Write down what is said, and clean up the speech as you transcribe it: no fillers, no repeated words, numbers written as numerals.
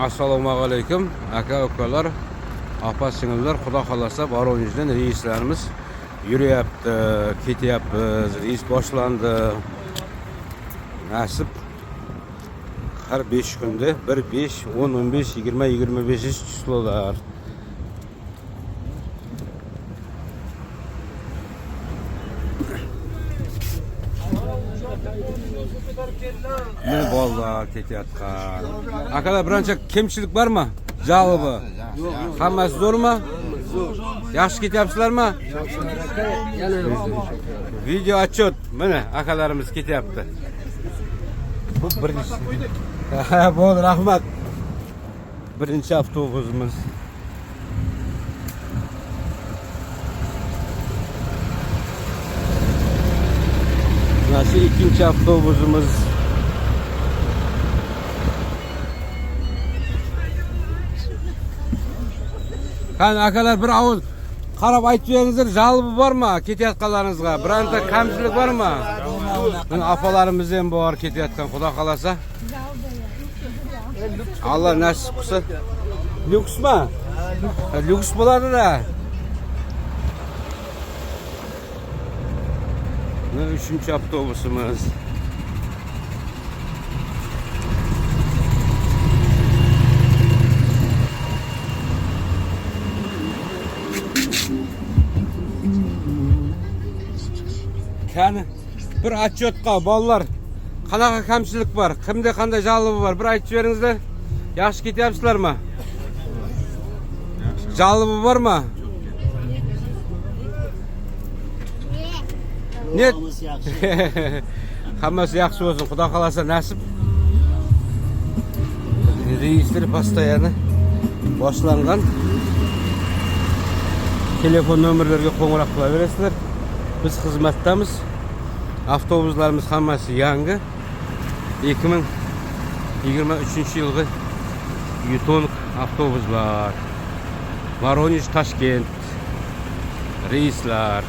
Assalomu alaykum aka ukalar, opa singillar, xudo xolasa Voronejdan reyslarimiz yurayapti, ketyapmiz. Reys boshlandi. Nasib har 5 kunda 1 5 10 15 20 25 числоlar. Ne bollar ketayotgan. Akalar bironcha kemchilik bormi? Javobi. Hammasi zo'rmi? Yaxshi ketyapsizlarmi? Video отчет. Mana akalarimiz ketyapti. Bu birinchi. Ha, bo'ldi, rahmat. Birinchi avtobusimiz. Nasıl ikinci avtobusumuz. Kan akalar bir avuz qarab aytib beringizlar, jalbi bormi ketayotganlaringizga? Birorta kamchilik bormi? Mana apalarimiz ham bor ketayotgan, xudo xolasa. Allah nasib qilsa. Lyuksmi? Lyuks bo'ladi-da. Üçüncü avtobusumuz. Qani bir отчетqa bolalar qanaqa kamchilik bor, kimda qanday jalbi bor, bir aytib beringizlar. Yaxshi ketyapsizlarmi? Jalbi bormi? Net. Hammasi yaxshi bo'lsin, xudo xolasa nasib. Reyslar postoyani boshlangan. Telefon nomerlariga qo'ng'iroq qilaverasizlar. Biz xizmatdamiz. Avtobuslarimiz hammasi yangi. 2023-yilgi Yuton avtobuslar. Voronej Toshkent reyslar.